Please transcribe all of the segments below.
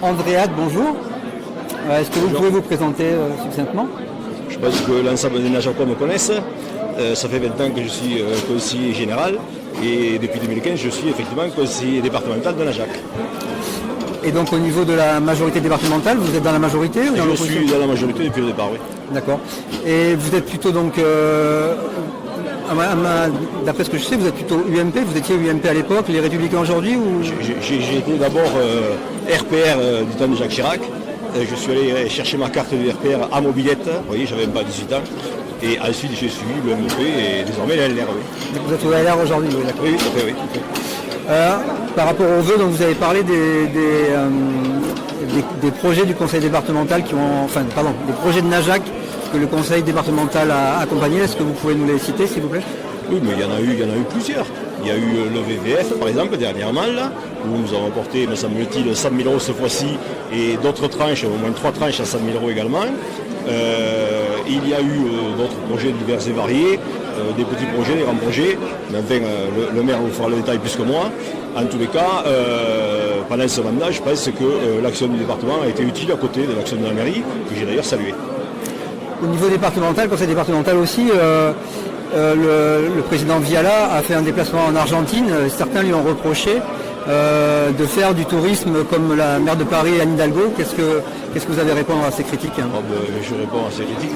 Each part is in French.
Andréade, bonjour. Est-ce que vous pouvez vous présenter succinctement? Je pense que l'ensemble des nageurs me connaissent. Ça fait 20 ans que je suis conseiller général et depuis 2015 je suis effectivement conseiller départemental de Najac. Et donc au niveau de la majorité départementale, vous êtes dans la majorité ou dans l'opposition? Je suis dans la majorité depuis le départ, oui. D'accord. Et vous êtes plutôt donc, d'après ce que je sais, vous êtes plutôt UMP, vous étiez UMP à l'époque, les Républicains aujourd'hui ou... J'ai été d'abord RPR du temps de Jacques Chirac. Je suis allé chercher ma carte de RPR à Mobilette, vous voyez, j'avais même pas 18 ans. Et ensuite j'ai suivi le MP et désormais la LR, oui. Vous êtes au LR aujourd'hui, oui, d'accord. Oui, tout à fait, oui. Par rapport aux vœux, donc vous avez parlé des projets du conseil départemental des projets de Najac que le conseil départemental a accompagné. Est-ce que vous pouvez nous les citer, s'il vous plaît? Oui, mais il y en a eu plusieurs. Il y a eu le VVF, par exemple, dernièrement, là, où nous avons apporté, me semble-t-il, 100 000 euros cette fois-ci, et d'autres tranches, au moins 3 tranches à 100 000 euros également. Il y a eu d'autres projets divers et variés, des petits projets, des grands projets, mais enfin, le maire vous fera le détail plus que moi. En tous les cas, pendant ce mandat, je pense que l'action du département a été utile à côté de l'action de la mairie, que j'ai d'ailleurs saluée. Au niveau départemental, conseil départemental aussi, le président Viala a fait un déplacement en Argentine. Certains lui ont reproché de faire du tourisme comme la maire de Paris, Anne Hidalgo. Qu'est-ce que vous avez à répondre à ces critiques? Je réponds à ces critiques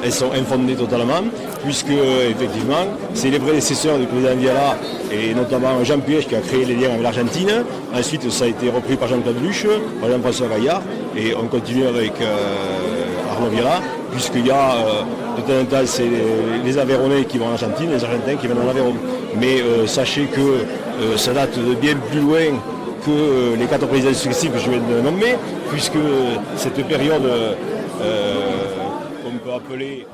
qu'elles sont infondées totalement, puisque effectivement, c'est les prédécesseurs du président Viala, et notamment Jean Piège qui a créé les liens avec l'Argentine. Ensuite, ça a été repris par Jean-Claude Luche, par Jean-François Gaillard, et on continue avec Arnaud Viala, puisqu'il y a de temps en temps c'est les Aveyronnais qui vont en Argentine, les Argentins qui viennent en Aveyron. Mais sachez que ça date de bien plus loin que les 4 présidents successifs que je viens de nommer, puisque cette période qu'on peut appeler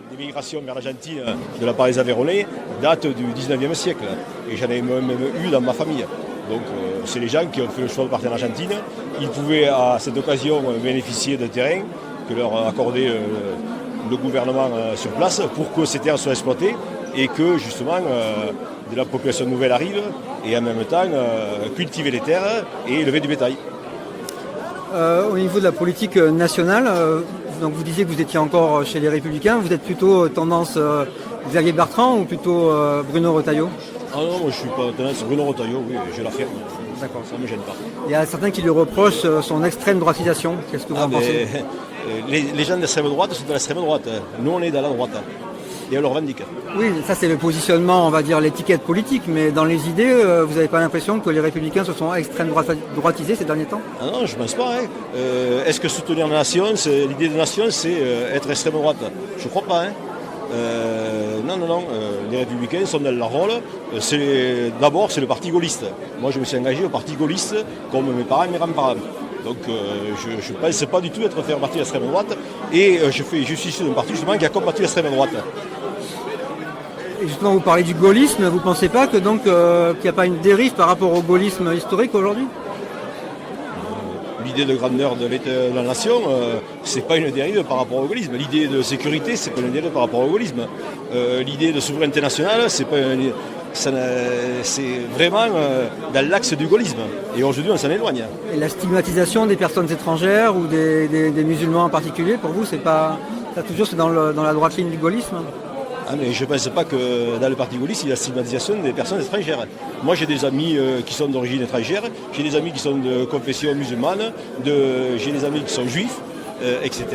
l'immigration vers l'Argentine de la part des Aveyronnais date du 19e siècle. Et j'en ai même eu dans ma famille. Donc c'est les gens qui ont fait le choix de partir en Argentine. Ils pouvaient à cette occasion bénéficier de terrain que leur accordait le gouvernement sur place pour que ces terres soient exploitées et que justement de la population nouvelle arrive et en même temps cultiver les terres et élever du bétail. Au niveau de la politique nationale, donc vous disiez que vous étiez encore chez les Républicains, vous êtes plutôt tendance Xavier Bertrand ou plutôt Bruno Retailleau? Ah non, moi je suis pas tendance Bruno Retailleau, oui, je l'affirme. D'accord. Ça ne me gêne pas. Il y a certains qui lui reprochent son extrême droitisation. Qu'est-ce que vous en pensez? Les gens de l'extrême droite sont de l'extrême droite. Nous on est dans la droite. Et on le revendique. Oui, ça c'est le positionnement, on va dire l'étiquette politique, mais dans les idées, vous n'avez pas l'impression que les Républicains se sont extrême droitisés ces derniers temps? Ah non, je ne pense pas. Est-ce que soutenir la nation, l'idée de nation, c'est être extrême droite? Je ne crois pas. Non. Les Républicains sont dans leur rôle. D'abord, c'est le parti gaulliste. Moi, je me suis engagé au parti gaulliste comme mes parents et mes grands-parents. Donc, je ne pense pas du tout être faire partie de l'extrême droite. Et je suis issu d'un parti justement qui a combattu l'extrême droite. Et justement, vous parlez du gaullisme. Vous ne pensez pas que donc qu'il n'y a pas une dérive par rapport au gaullisme historique aujourd'hui? L'idée de grandeur de la nation, c'est pas une dérive par rapport au gaullisme. L'idée de sécurité, c'est pas une dérive par rapport au gaullisme. L'idée de souveraineté nationale, c'est vraiment dans l'axe du gaullisme. Et aujourd'hui, on s'en éloigne. Et la stigmatisation des personnes étrangères ou des musulmans en particulier, pour vous, c'est pas ça toujours c'est dans la droite ligne du gaullisme? Mais je ne pense pas que dans le parti gaulliste, il y a la stigmatisation des personnes étrangères. Moi, j'ai des amis qui sont d'origine étrangère, j'ai des amis qui sont de confession musulmane, j'ai des amis qui sont juifs, etc.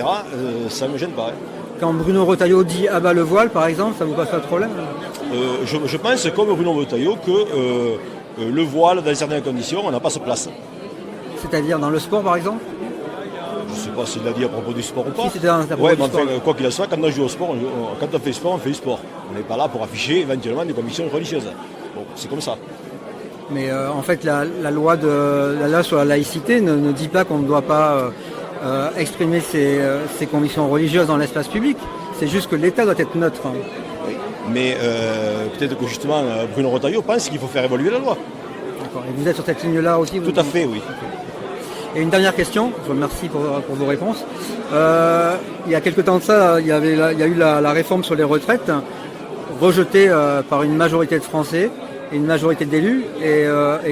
Ça ne me gêne pas. Quand Bruno Retailleau dit « abat le voile », par exemple, ça ne vous pose pas de problème? Je pense, comme Bruno Retailleau, que le voile, dans certaines conditions, on n'a pas sa place. C'est-à-dire dans le sport, par exemple? Je ne sais pas s'il l'a dit à propos du sport ou pas. Si, c'était à propos du sport. Quoi qu'il en soit, quand on joue au sport, quand on fait du sport, on fait du sport. On n'est pas là pour afficher éventuellement des convictions religieuses. Bon, c'est comme ça. Mais en fait, la loi sur la laïcité ne dit pas qu'on ne doit pas exprimer ses convictions religieuses dans l'espace public. C'est juste que l'État doit être neutre. Oui. Mais peut-être que justement Bruno Retailleau pense qu'il faut faire évoluer la loi. D'accord. Et vous êtes sur cette ligne-là aussi? Tout à fait, oui. Et une dernière question, je vous remercie pour vos réponses. Il y a quelque temps de ça, il y a eu la réforme sur les retraites, rejetée par une majorité de Français et une majorité d'élus. Et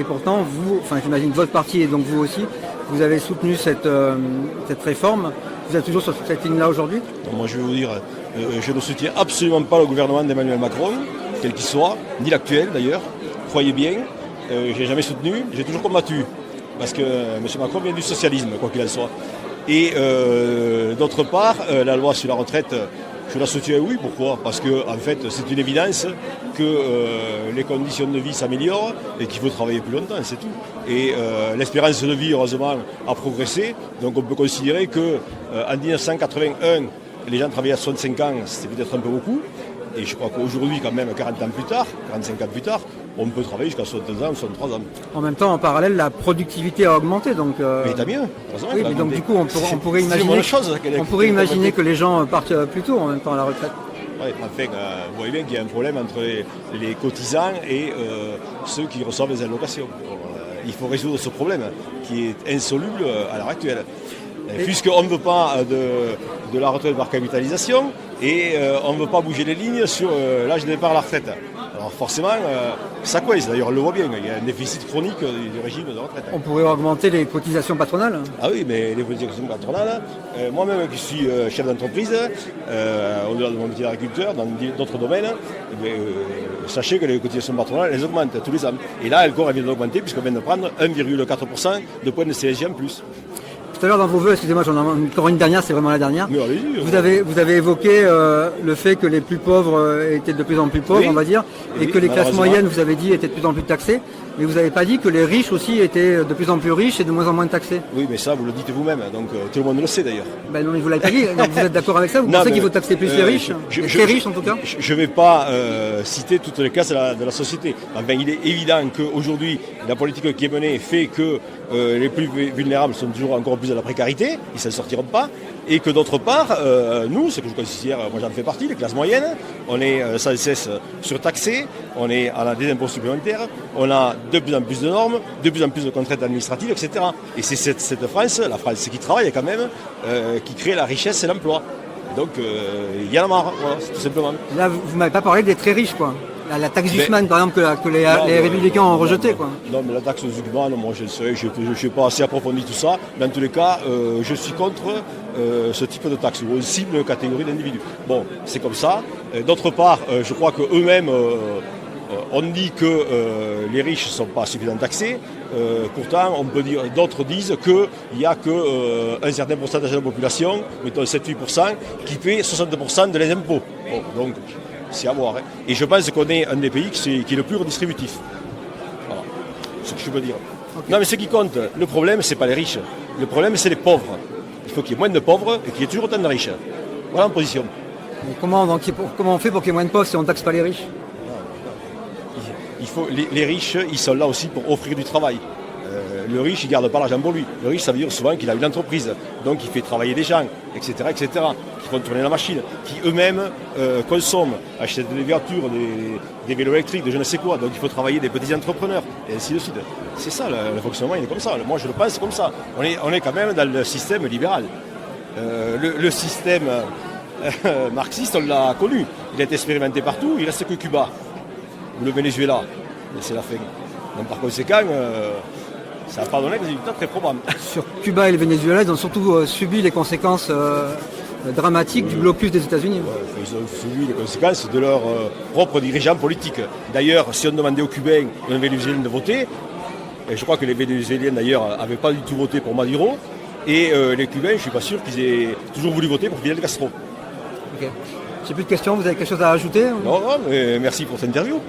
pourtant, vous, enfin j'imagine votre parti et donc vous aussi, vous avez soutenu cette réforme. Vous êtes toujours sur cette ligne-là aujourd'hui? Moi, je vais vous dire, je ne soutiens absolument pas le gouvernement d'Emmanuel Macron, quel qu'il soit, ni l'actuel d'ailleurs. Croyez bien, je n'ai jamais soutenu, j'ai toujours combattu. Parce que M. Macron vient du socialisme, quoi qu'il en soit. Et d'autre part, la loi sur la retraite, je la soutiens, oui. Pourquoi? Parce que en fait, c'est une évidence que les conditions de vie s'améliorent et qu'il faut travailler plus longtemps, c'est tout. Et l'espérance de vie, heureusement, a progressé. Donc on peut considérer qu'en 1981, les gens travaillaient à 65 ans, c'était peut-être un peu beaucoup. Et je crois qu'aujourd'hui, quand même, 40 ans plus tard, 45 ans plus tard, on peut travailler jusqu'à 62 ans, 63 ans. En même temps, en parallèle, la productivité a augmenté. Donc, mais t'as bien. Oui, mais donc du coup, on pourrait imaginer que les gens partent plus tôt en même temps à la retraite. Oui, enfin, vous voyez bien qu'il y a un problème entre les cotisants et ceux qui reçoivent les allocations. Il faut résoudre ce problème qui est insoluble à l'heure actuelle. Puisqu'on ne veut pas de la retraite par capitalisation et on ne veut pas bouger les lignes sur l'âge de départ à la retraite. Alors forcément, ça coince. D'ailleurs, on le voit bien, il y a un déficit chronique du régime de retraite. On pourrait augmenter les cotisations patronales? Ah oui, mais les cotisations patronales, moi-même qui suis chef d'entreprise, au-delà de mon métier d'agriculteur, dans d'autres domaines, sachez que les cotisations patronales, elles augmentent tous les ans. Et là, elles viennent d'augmenter puisqu'on vient de prendre 1,4% de points de CSG en plus. Tout à l'heure dans vos vœux, excusez-moi, j'en ai encore une dernière, c'est vraiment la dernière. Mais allez-y, vous avez évoqué le fait que les plus pauvres étaient de plus en plus pauvres, oui, on va dire, et que les classes moyennes, vous avez dit, étaient de plus en plus taxées. Mais vous n'avez pas dit que les riches aussi étaient de plus en plus riches et de moins en moins taxés. Oui, mais ça, vous le dites vous-même, donc tout le monde le sait d'ailleurs. Ben non, mais vous l'avez pas dit, donc vous êtes d'accord avec ça? Vous pensez qu'il faut taxer plus les riches? Les très riches en tout cas? Je ne vais pas citer toutes les classes de la société. Enfin, il est évident qu'aujourd'hui, la politique qui est menée fait que les plus vulnérables sont toujours encore plus à la précarité, ils ne s'en sortiront pas, et que d'autre part, nous, ce que je considère, moi j'en fais partie, les classes moyennes, on est sans cesse surtaxés, on a des impôts supplémentaires, on a de plus en plus de normes, de plus en plus de contraintes administratives, etc. Et c'est cette France, la France qui travaille quand même, qui crée la richesse et l'emploi. Donc il y en a marre, voilà, tout simplement. Là, vous ne m'avez pas parlé des très riches, quoi. La taxe Zuckman, par exemple, que les Républicains ont rejeté, quoi. Non, mais la taxe Zuckman, moi je ne sais pas assez approfondi tout ça. Mais en tous les cas, je suis contre ce type de taxe, où on cible une catégorie d'individus. Bon, c'est comme ça. D'autre part, je crois qu'eux-mêmes, on dit que les riches ne sont pas suffisamment taxés. Pourtant, d'autres disent qu'il n'y a qu'un certain pourcentage de la population, mettons 7-8%, qui paie 60% de les impôts. Bon, donc, c'est à voir. Hein. Et je pense qu'on est un des pays qui est le plus redistributif. Voilà, c'est ce que je veux dire. Okay. Non, mais ce qui compte, le problème, ce n'est pas les riches. Le problème, c'est les pauvres. Il faut qu'il y ait moins de pauvres et qu'il y ait toujours autant de riches. Voilà en position. Mais comment on fait pour qu'il y ait moins de pauvres si on ne taxe pas les riches? Les riches, ils sont là aussi pour offrir du travail. Le riche, il ne garde pas l'argent pour lui. Le riche, ça veut dire souvent qu'il a une entreprise. Donc, il fait travailler des gens, etc., qui font tourner la machine, qui eux-mêmes consomment, achètent des voitures, des vélos électriques, de je ne sais quoi. Donc, il faut travailler des petits entrepreneurs, et ainsi de suite. C'est ça, le fonctionnement, il est comme ça. Moi, je le pense comme ça. On est quand même dans le système libéral. Le système marxiste, on l'a connu. Il a été expérimenté partout, il ne reste que Cuba, ou le Venezuela. Mais c'est la fin. Donc, par conséquent... ça n'a pas donné des résultats très probables. Sur Cuba et le Venezuela, ils ont surtout subi les conséquences dramatiques du blocus des États-Unis. Ouais, ils ont subi les conséquences de leurs propres dirigeants politiques. D'ailleurs, si on demandait aux Cubains et aux Vénézuéliens de voter, et je crois que les Vénézuéliens d'ailleurs n'avaient pas du tout voté pour Maduro, et les Cubains, je ne suis pas sûr qu'ils aient toujours voulu voter pour Fidel Castro. Ok. J'ai plus de questions, vous avez quelque chose à ajouter? Non, mais merci pour cette interview.